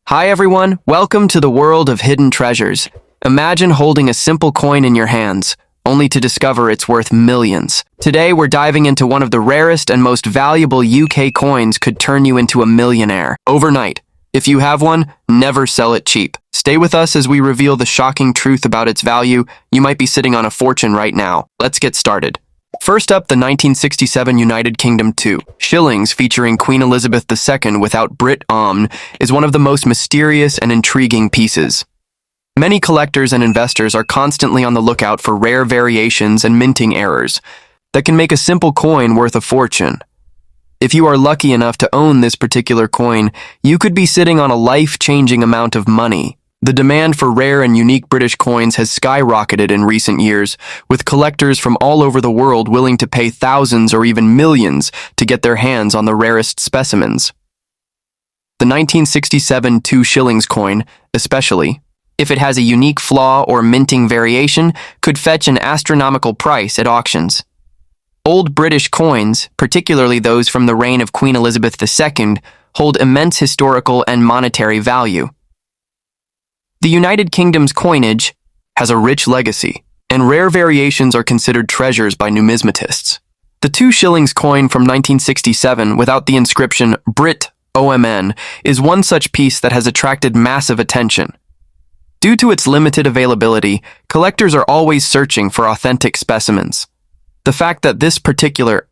Hi everyone, welcome to the world of hidden treasures. Imagine holding a simple coin in your hands, only to discover it's worth millions. Today we're diving into one of the rarest and most valuable UK coins could turn you into a millionaire overnight. If you have one, never sell it cheap. Stay with us as we reveal the shocking truth about its value. You might be sitting on a fortune right now. Let's get started. First up, the 1967 United Kingdom 2 shillings featuring Queen Elizabeth II without Brit Omn is one of the most mysterious and intriguing pieces. Many collectors and investors are constantly on the lookout for rare variations and minting errors that can make a simple coin worth a fortune. If you are lucky enough to own this particular coin, you could be sitting on a life-changing amount of money. The demand for rare and unique British coins has skyrocketed in recent years, with collectors from all over the world willing to pay thousands or even millions to get their hands on the rarest specimens. The 1967 2 shillings coin, especially, if it has a unique flaw or minting variation, could fetch an astronomical price at auctions. Old British coins, particularly those from the reign of Queen Elizabeth II, hold immense historical and monetary value. The United Kingdom's coinage has a rich legacy, and rare variations are considered treasures by numismatists. The 2 shillings coin from 1967 without the inscription Brit OMN is one such piece that has attracted massive attention. Due to its limited availability, collectors are always searching for authentic specimens. The fact that this particular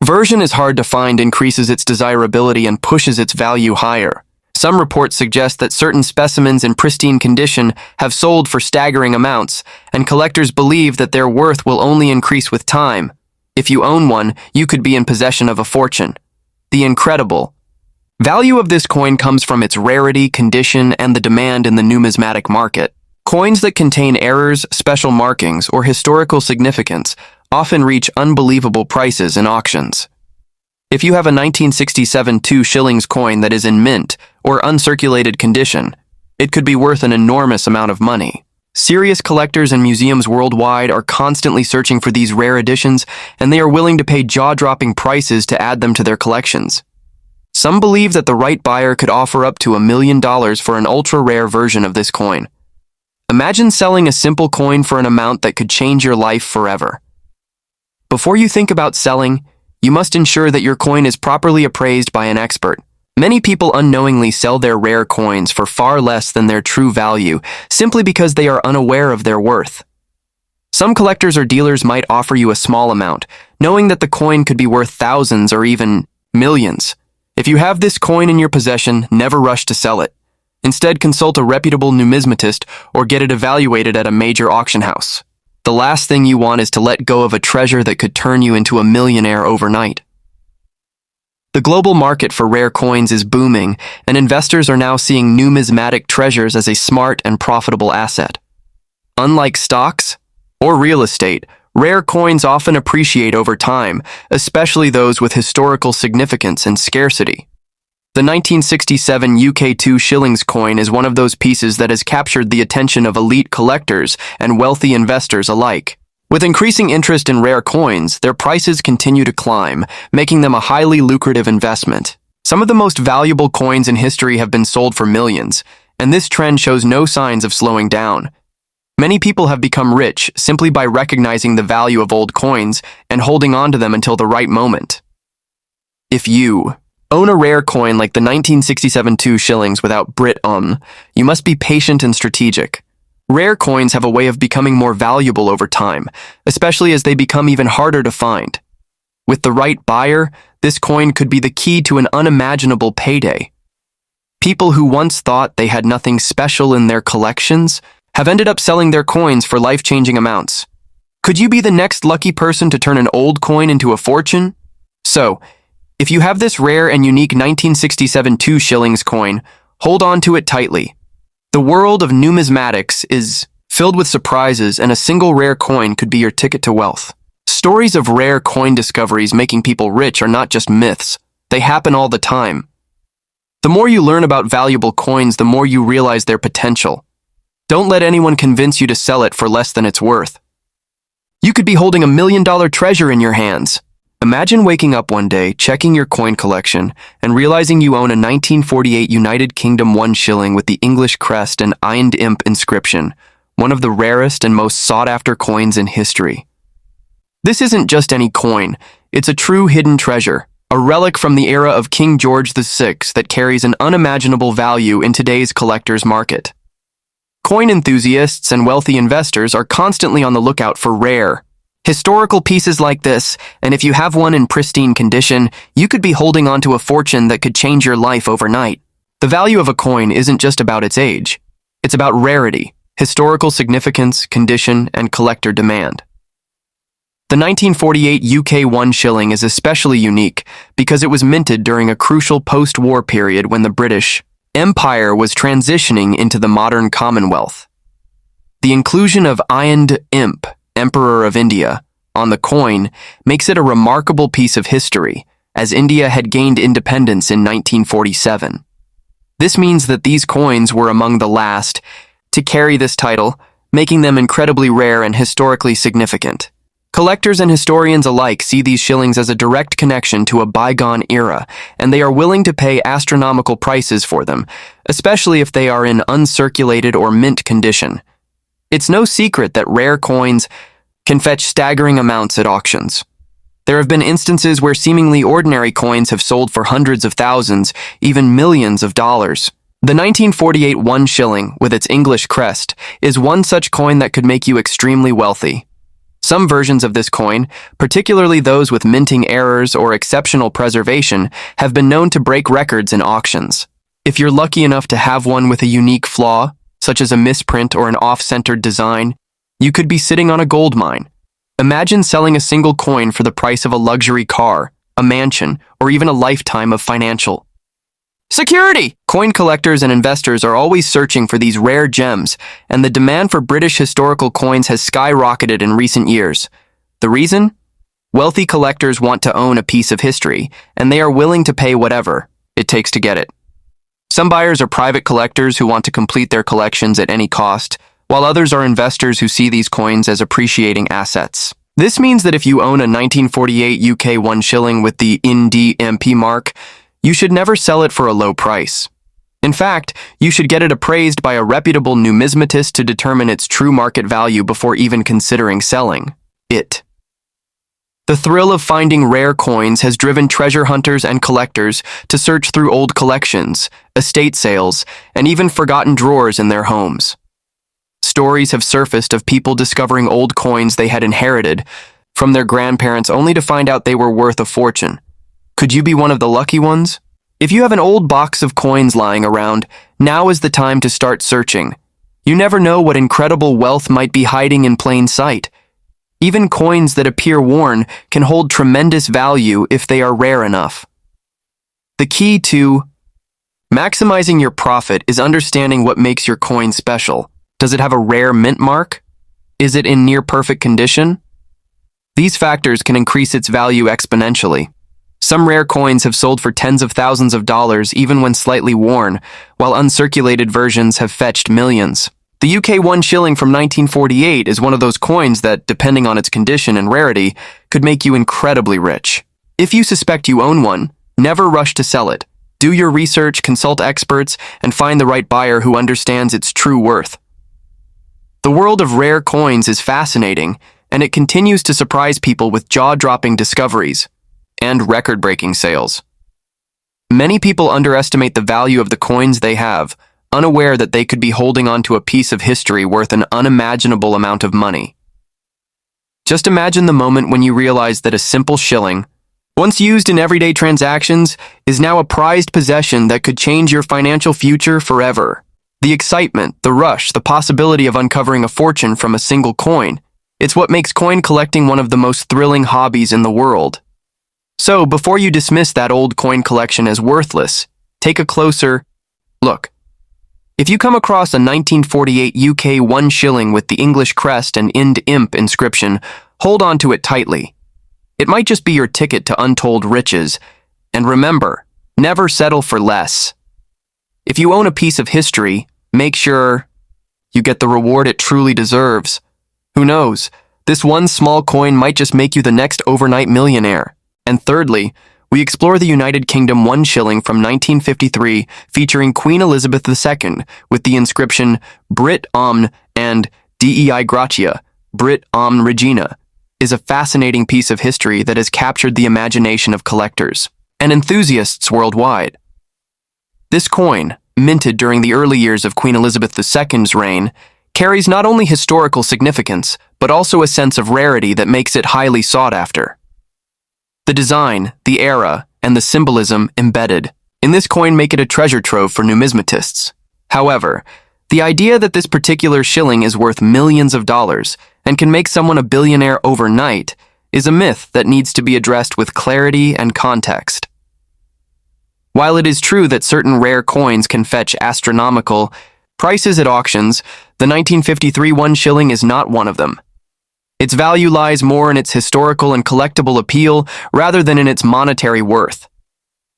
version is hard to find increases its desirability and pushes its value higher. Some reports suggest that certain specimens in pristine condition have sold for staggering amounts, and collectors believe that their worth will only increase with time. If you own one, you could be in possession of a fortune. The incredible value of this coin comes from its rarity, condition, and the demand in the numismatic market. Coins that contain errors, special markings, or historical significance often reach unbelievable prices in auctions. If you have a 1967 2 shillings coin that is in mint or uncirculated condition, it could be worth an enormous amount of money. Serious collectors and museums worldwide are constantly searching for these rare editions, and they are willing to pay jaw-dropping prices to add them to their collections. Some believe that the right buyer could offer up to $1 million for an ultra-rare version of this coin. Imagine selling a simple coin for an amount that could change your life forever. Before you think about selling, you must ensure that your coin is properly appraised by an expert. Many people unknowingly sell their rare coins for far less than their true value, simply because they are unaware of their worth. Some collectors or dealers might offer you a small amount, knowing that the coin could be worth thousands or even millions. If you have this coin in your possession, never rush to sell it. Instead, consult a reputable numismatist or get it evaluated at a major auction house. The last thing you want is to let go of a treasure that could turn you into a millionaire overnight. The global market for rare coins is booming, and investors are now seeing numismatic treasures as a smart and profitable asset. Unlike stocks or real estate, rare coins often appreciate over time, especially those with historical significance and scarcity. The 1967 UK 2 shillings coin is one of those pieces that has captured the attention of elite collectors and wealthy investors alike. With increasing interest in rare coins, their prices continue to climb, making them a highly lucrative investment. Some of the most valuable coins in history have been sold for millions, and this trend shows no signs of slowing down. Many people have become rich simply by recognizing the value of old coins and holding on to them until the right moment. If you own a rare coin like the 1967 2 shillings without Brit Omn, you must be patient and strategic. Rare coins have a way of becoming more valuable over time, especially as they become even harder to find. With the right buyer, this coin could be the key to an unimaginable payday. People who once thought they had nothing special in their collections have ended up selling their coins for life-changing amounts. Could you be the next lucky person to turn an old coin into a fortune? So, if you have this rare and unique 1967 2 shillings coin, hold on to it tightly. The world of numismatics is filled with surprises, and a single rare coin could be your ticket to wealth. Stories of rare coin discoveries making people rich are not just myths. They happen all the time. The more you learn about valuable coins, the more you realize their potential. Don't let anyone convince you to sell it for less than it's worth. You could be holding $1 million treasure in your hands. Imagine waking up one day, checking your coin collection, and realizing you own a 1948 United Kingdom 1 shilling with the English crest and Eind Imp inscription, one of the rarest and most sought-after coins in history. This isn't just any coin, it's a true hidden treasure, a relic from the era of King George VI that carries an unimaginable value in today's collector's market. Coin enthusiasts and wealthy investors are constantly on the lookout for rare, historical pieces like this, and if you have one in pristine condition, you could be holding onto a fortune that could change your life overnight. The value of a coin isn't just about its age. It's about rarity, historical significance, condition, and collector demand. The 1948 UK 1 shilling is especially unique because it was minted during a crucial post-war period when the British Empire was transitioning into the modern Commonwealth. The inclusion of Eind Imp, Emperor of India, on the coin makes it a remarkable piece of history, as India had gained independence in 1947. This means that these coins were among the last to carry this title, making them incredibly rare and historically significant. Collectors and historians alike see these shillings as a direct connection to a bygone era, and they are willing to pay astronomical prices for them, especially if they are in uncirculated or mint condition. It's no secret that rare coins can fetch staggering amounts at auctions. There have been instances where seemingly ordinary coins have sold for hundreds of thousands, even millions of dollars. The 1948 1 shilling, with its English crest, is one such coin that could make you extremely wealthy. Some versions of this coin, particularly those with minting errors or exceptional preservation, have been known to break records in auctions. If you're lucky enough to have one with a unique flaw, such as a misprint or an off-centered design, you could be sitting on a gold mine. Imagine selling a single coin for the price of a luxury car, a mansion, or even a lifetime of financial security. Coin collectors and investors are always searching for these rare gems, and the demand for British historical coins has skyrocketed in recent years. The reason? Wealthy collectors want to own a piece of history, and they are willing to pay whatever it takes to get it. Some buyers are private collectors who want to complete their collections at any cost, while others are investors who see these coins as appreciating assets. This means that if you own a 1948 UK 1 shilling with the Eind Imp mark, you should never sell it for a low price. In fact, you should get it appraised by a reputable numismatist to determine its true market value before even considering selling it. The thrill of finding rare coins has driven treasure hunters and collectors to search through old collections, estate sales, and even forgotten drawers in their homes. Stories have surfaced of people discovering old coins they had inherited from their grandparents only to find out they were worth a fortune. Could you be one of the lucky ones? If you have an old box of coins lying around, now is the time to start searching. You never know what incredible wealth might be hiding in plain sight. Even coins that appear worn can hold tremendous value if they are rare enough. The key to maximizing your profit is understanding what makes your coin special. Does it have a rare mint mark? Is it in near-perfect condition? These factors can increase its value exponentially. Some rare coins have sold for tens of thousands of dollars even when slightly worn, while uncirculated versions have fetched millions. The UK 1 shilling from 1948 is one of those coins that, depending on its condition and rarity, could make you incredibly rich. If you suspect you own one, never rush to sell it. Do your research, consult experts, and find the right buyer who understands its true worth. The world of rare coins is fascinating, and it continues to surprise people with jaw-dropping discoveries and record-breaking sales. Many people underestimate the value of the coins they have, unaware that they could be holding on to a piece of history worth an unimaginable amount of money. Just imagine the moment when you realize that a simple shilling, once used in everyday transactions, is now a prized possession that could change your financial future forever. The excitement, the rush, the possibility of uncovering a fortune from a single coin, it's what makes coin collecting one of the most thrilling hobbies in the world. So, before you dismiss that old coin collection as worthless, take a closer look. If you come across a 1948 UK 1 shilling with the English crest and Eind Imp inscription, hold on to it tightly. It might just be your ticket to untold riches. And remember, never settle for less. If you own a piece of history, make sure you get the reward it truly deserves. Who knows, this one small coin might just make you the next overnight millionaire. And thirdly, we explore the United Kingdom 1 shilling from 1953 featuring Queen Elizabeth II with the inscription Brit Omne and Dei Gratia, Brit Omne Regina, is a fascinating piece of history that has captured the imagination of collectors and enthusiasts worldwide. This coin, minted during the early years of Queen Elizabeth II's reign, carries not only historical significance, but also a sense of rarity that makes it highly sought after. The design, the era, and the symbolism embedded in this coin make it a treasure trove for numismatists. However, the idea that this particular shilling is worth millions of dollars and can make someone a billionaire overnight is a myth that needs to be addressed with clarity and context. While it is true that certain rare coins can fetch astronomical prices at auctions, the 1953 1 shilling is not one of them. Its value lies more in its historical and collectible appeal rather than in its monetary worth.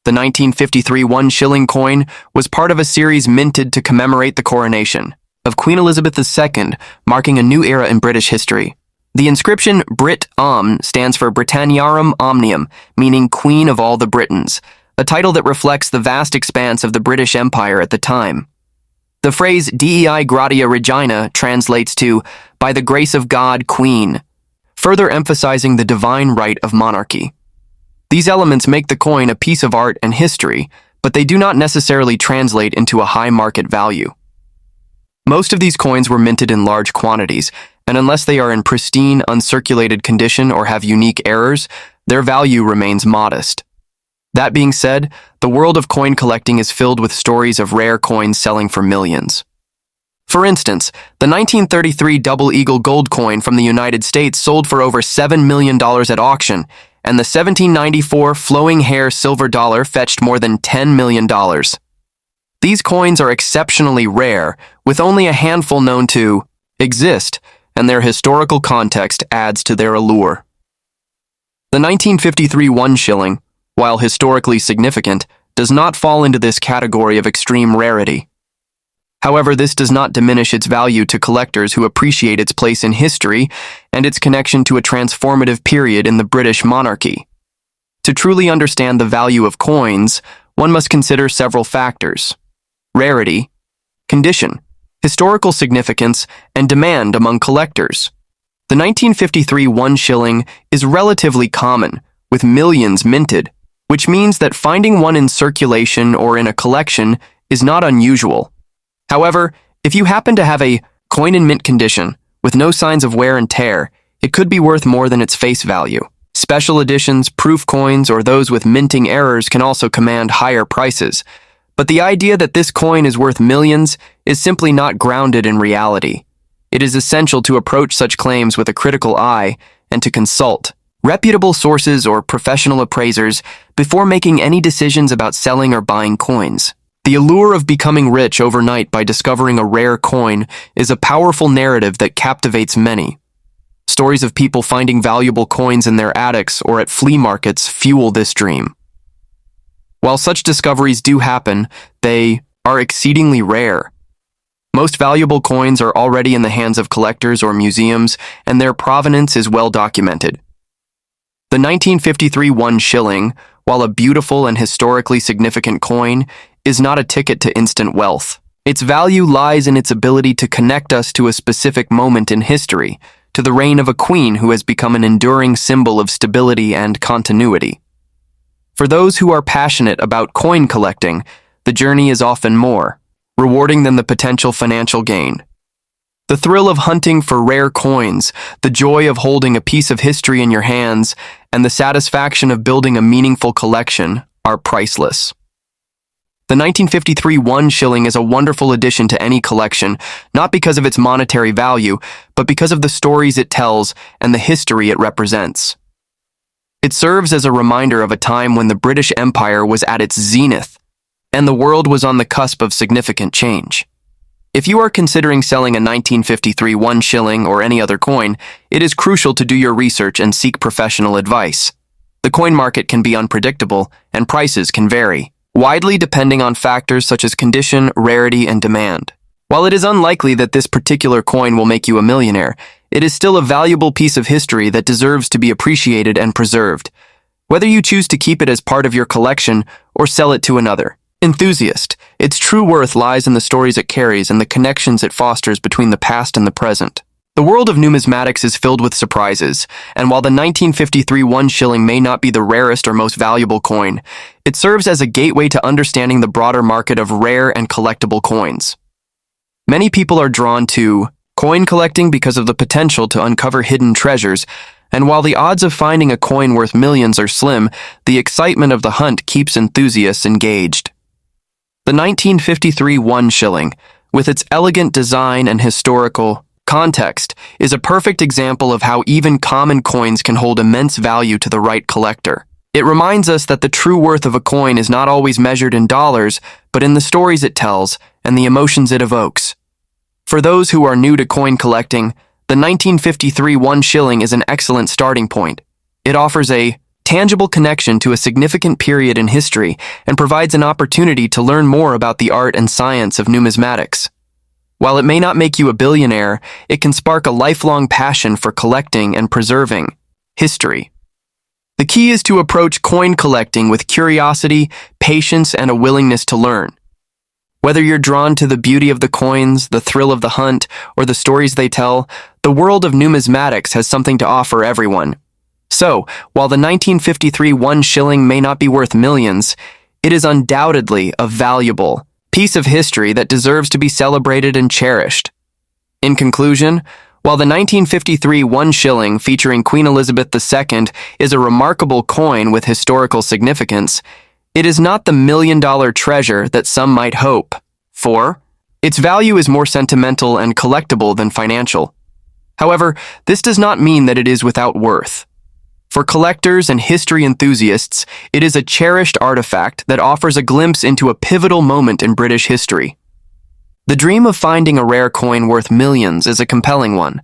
The 1953 1 shilling coin was part of a series minted to commemorate the coronation of Queen Elizabeth II, marking a new era in British history. The inscription Brit Omne stands for Britanniarum Omnium, meaning Queen of all the Britons, a title that reflects the vast expanse of the British Empire at the time. The phrase Dei Gratia Regina translates to, by the grace of God, Queen, further emphasizing the divine right of monarchy. These elements make the coin a piece of art and history, but they do not necessarily translate into a high market value. Most of these coins were minted in large quantities, and unless they are in pristine, uncirculated condition or have unique errors, their value remains modest. That being said, the world of coin collecting is filled with stories of rare coins selling for millions. For instance, the 1933 Double Eagle gold coin from the United States sold for over $7 million at auction, and the 1794 flowing hair silver dollar fetched more than $10 million. These coins are exceptionally rare, with only a handful known to exist, and their historical context adds to their allure. The 1953 1 shilling, while historically significant, does not fall into this category of extreme rarity. However, this does not diminish its value to collectors who appreciate its place in history and its connection to a transformative period in the British monarchy. To truly understand the value of coins, one must consider several factors: rarity, condition, historical significance, and demand among collectors. The 1953 1 shilling is relatively common, with millions minted, which means that finding one in circulation or in a collection is not unusual. However, if you happen to have a coin in mint condition, with no signs of wear and tear, it could be worth more than its face value. Special editions, proof coins, or those with minting errors can also command higher prices, but the idea that this coin is worth millions is simply not grounded in reality. It is essential to approach such claims with a critical eye and to consult reputable sources or professional appraisers before making any decisions about selling or buying coins. The allure of becoming rich overnight by discovering a rare coin is a powerful narrative that captivates many. Stories of people finding valuable coins in their attics or at flea markets fuel this dream. While such discoveries do happen, they are exceedingly rare. Most valuable coins are already in the hands of collectors or museums, and their provenance is well documented. The 1953 1 shilling, while a beautiful and historically significant coin, is not a ticket to instant wealth. Its value lies in its ability to connect us to a specific moment in history, to the reign of a queen who has become an enduring symbol of stability and continuity. For those who are passionate about coin collecting, the journey is often more rewarding than the potential financial gain. The thrill of hunting for rare coins, the joy of holding a piece of history in your hands, and the satisfaction of building a meaningful collection are priceless. The 1953 1 shilling is a wonderful addition to any collection, not because of its monetary value, but because of the stories it tells and the history it represents. It serves as a reminder of a time when the British Empire was at its zenith, and the world was on the cusp of significant change. If you are considering selling a 1953 1 shilling or any other coin, it is crucial to do your research and seek professional advice. The coin market can be unpredictable, and prices can vary widely depending on factors such as condition, rarity, and demand. While it is unlikely that this particular coin will make you a millionaire, it is still a valuable piece of history that deserves to be appreciated and preserved. whether you choose to keep it as part of your collection or sell it to another. Enthusiast, its true worth lies in the stories it carries and the connections it fosters between the past and the present. The world of numismatics is filled with surprises, and while the 1953 1 shilling may not be the rarest or most valuable coin, it serves as a gateway to understanding the broader market of rare and collectible coins. Many people are drawn to coin collecting because of the potential to uncover hidden treasures, and while the odds of finding a coin worth millions are slim, the excitement of the hunt keeps enthusiasts engaged. The 1953 1 shilling, with its elegant design and historical context, is a perfect example of how even common coins can hold immense value to the right collector. It reminds us that the true worth of a coin is not always measured in dollars, but in the stories it tells and the emotions it evokes. For those who are new to coin collecting, the 1953 1 shilling is an excellent starting point. It offers a tangible connection to a significant period in history and provides an opportunity to learn more about the art and science of numismatics. While it may not make you a billionaire, it can spark a lifelong passion for collecting and preserving history. The key is to approach coin collecting with curiosity, patience, and a willingness to learn. Whether you're drawn to the beauty of the coins, the thrill of the hunt, or the stories they tell, the world of numismatics has something to offer everyone. So, while the 1953 1 shilling may not be worth millions, it is undoubtedly a valuable piece of history that deserves to be celebrated and cherished. In conclusion, while the 1953 1 shilling featuring Queen Elizabeth II is a remarkable coin with historical significance, it is not the million-dollar treasure that some might hope for. Its value is more sentimental and collectible than financial. However, this does not mean that it is without worth. For collectors and history enthusiasts, it is a cherished artifact that offers a glimpse into a pivotal moment in British history. The dream of finding a rare coin worth millions is a compelling one,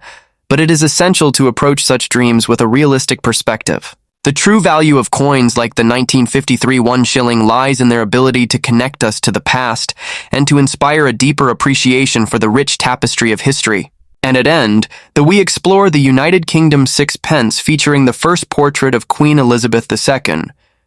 but it is essential to approach such dreams with a realistic perspective. The true value of coins like the 1953 1 shilling lies in their ability to connect us to the past and to inspire a deeper appreciation for the rich tapestry of history. And at end, we explore the United Kingdom 6 pence featuring the first portrait of Queen Elizabeth II,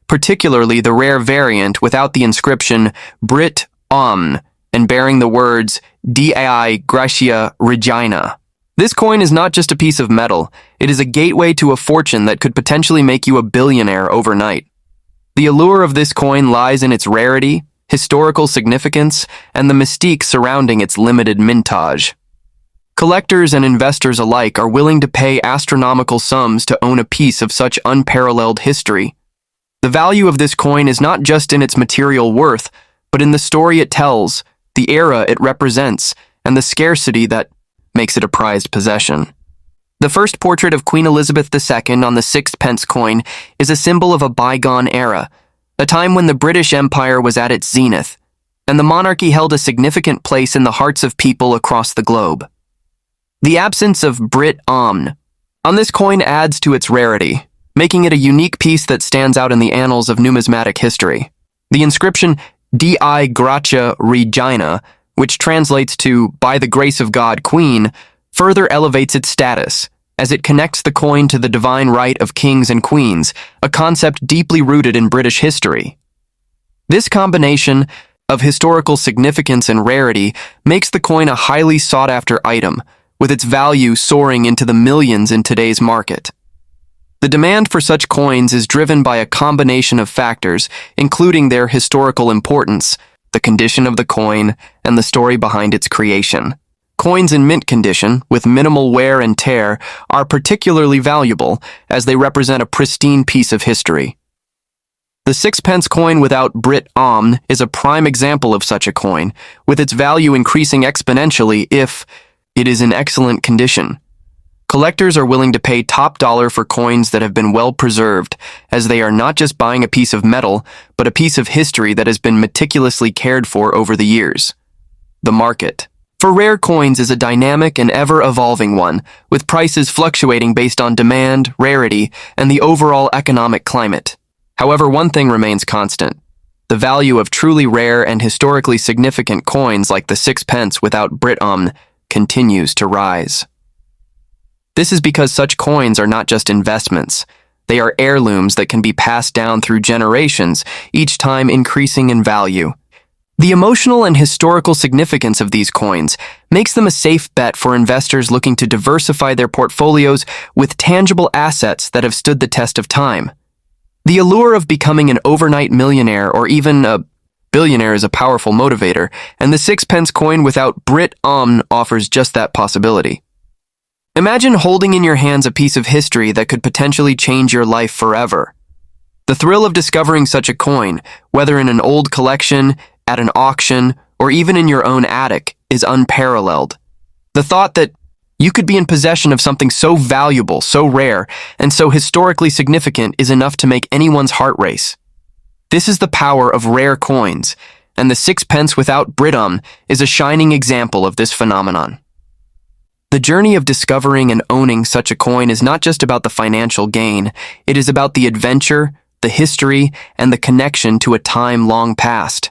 particularly the rare variant without the inscription Brit Omne and bearing the words Dei Gratia Regina. This coin is not just a piece of metal, it is a gateway to a fortune that could potentially make you a billionaire overnight. The allure of this coin lies in its rarity, historical significance, and the mystique surrounding its limited mintage. Collectors and investors alike are willing to pay astronomical sums to own a piece of such unparalleled history. The value of this coin is not just in its material worth, but in the story it tells, the era it represents, and the scarcity that makes it a prized possession. The first portrait of Queen Elizabeth II on the 6 pence coin is a symbol of a bygone era, a time when the British Empire was at its zenith, and the monarchy held a significant place in the hearts of people across the globe. The absence of Brit Omne on this coin adds to its rarity, making it a unique piece that stands out in the annals of numismatic history. The inscription Dei Gratia Regina, which translates to "by the grace of God, Queen," further elevates its status, as it connects the coin to the divine right of kings and queens, a concept deeply rooted in British history. This combination of historical significance and rarity makes the coin a highly sought-after item, with its value soaring into the millions in today's market. The demand for such coins is driven by a combination of factors, including their historical importance, the condition of the coin, and the story behind its creation. Coins in mint condition, with minimal wear and tear, are particularly valuable, as they represent a pristine piece of history. The 6 pence coin without Brit Omne is a prime example of such a coin, with its value increasing exponentially if it is in excellent condition. Collectors are willing to pay top dollar for coins that have been well preserved, as they are not just buying a piece of metal, but a piece of history that has been meticulously cared for over the years. The market for rare coins is a dynamic and ever-evolving one, with prices fluctuating based on demand, rarity, and the overall economic climate. However, one thing remains constant: the value of truly rare and historically significant coins like the 6 pence without Brit Omne continues to rise. This is because such coins are not just investments, They are heirlooms that can be passed down through generations, each time increasing in value. The emotional and historical significance of these coins makes them a safe bet for investors looking to diversify their portfolios with tangible assets that have stood the test of time. The allure of becoming an overnight millionaire or even a billionaire is a powerful motivator, and the sixpence coin without Brit offers just that possibility. Imagine holding in your hands a piece of history that could potentially change your life forever. The thrill of discovering such a coin, whether in an old collection, at an auction, or even in your own attic, is unparalleled. The thought that you could be in possession of something so valuable, so rare, and so historically significant is enough to make anyone's heart race. This is the power of rare coins, and the sixpence without Brit is a shining example of this phenomenon. The journey of discovering and owning such a coin is not just about the financial gain, it is about the adventure, the history, and the connection to a time long past.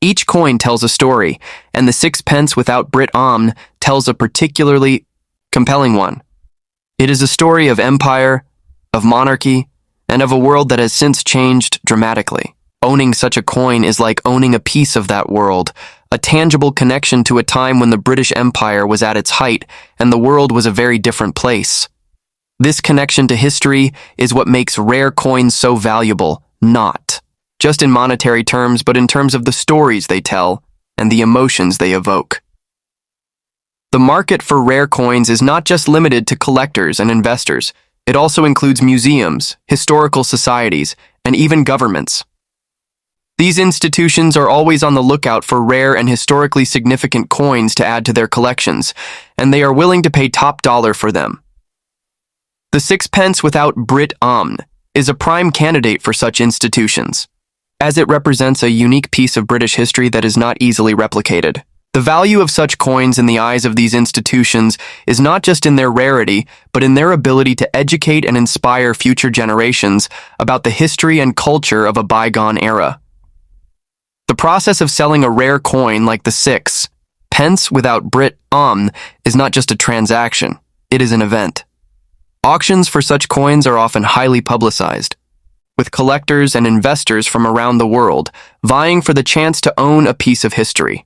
Each coin tells a story, and the sixpence without Brit tells a particularly compelling one. It is a story of empire, of monarchy, and of a world that has since changed dramatically. Owning such a coin is like owning a piece of that world, a tangible connection to a time when the British Empire was at its height and the world was a very different place. This connection to history is what makes rare coins so valuable, not just in monetary terms, but in terms of the stories they tell and the emotions they evoke. The market for rare coins is not just limited to collectors and investors. It also includes museums, historical societies, and even governments. These institutions are always on the lookout for rare and historically significant coins to add to their collections, and they are willing to pay top dollar for them. The sixpence without Brit is a prime candidate for such institutions, as it represents a unique piece of British history that is not easily replicated. The value of such coins in the eyes of these institutions is not just in their rarity, but in their ability to educate and inspire future generations about the history and culture of a bygone era. The process of selling a rare coin like the sixpence without Brit is not just a transaction, it is an event. Auctions for such coins are often highly publicized, with collectors and investors from around the world vying for the chance to own a piece of history.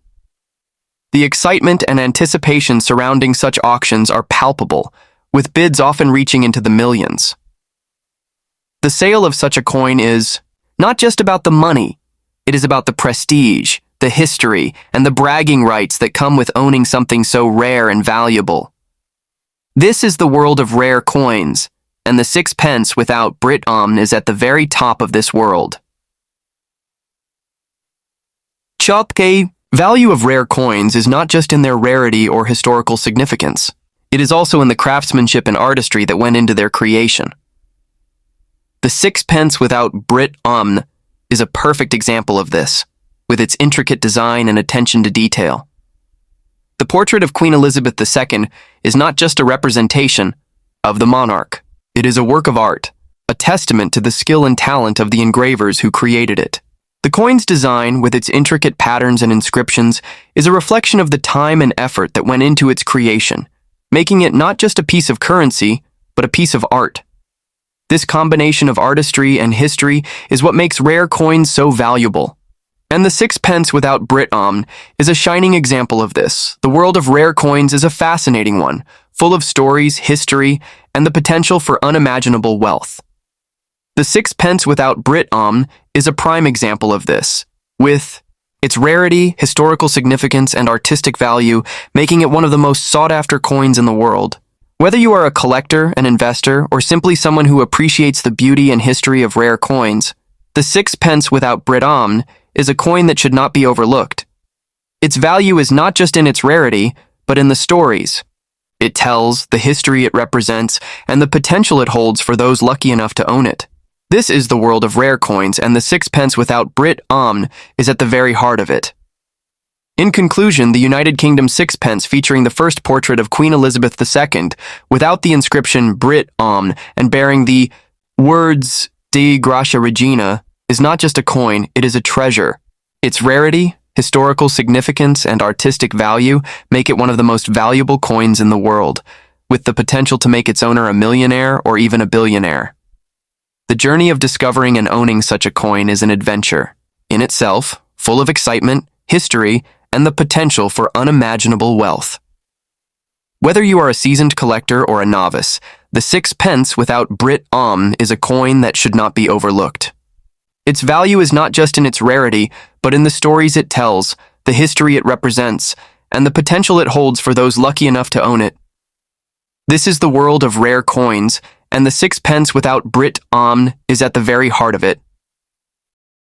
The excitement and anticipation surrounding such auctions are palpable, with bids often reaching into the millions. The sale of such a coin is not just about the money, it is about the prestige, the history, and the bragging rights that come with owning something so rare and valuable. This is the world of rare coins, and the sixpence without Brit is at the very top of this world. The value of rare coins is not just in their rarity or historical significance. It is also in the craftsmanship and artistry that went into their creation. The sixpence without Brit is a perfect example of this, with its intricate design and attention to detail. The portrait of Queen Elizabeth II is not just a representation of the monarch. It is a work of art, a testament to the skill and talent of the engravers who created it. The coin's design, with its intricate patterns and inscriptions, is a reflection of the time and effort that went into its creation, making it not just a piece of currency, but a piece of art. This combination of artistry and history is what makes rare coins so valuable. And the sixpence without Brit is a shining example of this. The world of rare coins is a fascinating one, full of stories, history, and the potential for unimaginable wealth. The sixpence without Brit is a prime example of this, with its rarity, historical significance, and artistic value making it one of the most sought-after coins in the world. Whether you are a collector, an investor, or simply someone who appreciates the beauty and history of rare coins, the sixpence without Brit is a coin that should not be overlooked. Its value is not just in its rarity, but in the stories it tells, the history it represents, and the potential it holds for those lucky enough to own it. This is the world of rare coins, and the sixpence without Brit is at the very heart of it. In conclusion, the United Kingdom sixpence featuring the first portrait of Queen Elizabeth II, without the inscription Brit and bearing the words De Gratia Regina, is not just a coin, it is a treasure. Its rarity, historical significance, and artistic value make it one of the most valuable coins in the world, with the potential to make its owner a millionaire or even a billionaire. The journey of discovering and owning such a coin is an adventure, in itself, full of excitement, history, and the potential for unimaginable wealth. Whether you are a seasoned collector or a novice, the 6 pence without Brit is a coin that should not be overlooked. Its value is not just in its rarity, but in the stories it tells, the history it represents, and the potential it holds for those lucky enough to own it. This is the world of rare coins, and the 6 pence without Brit is at the very heart of it.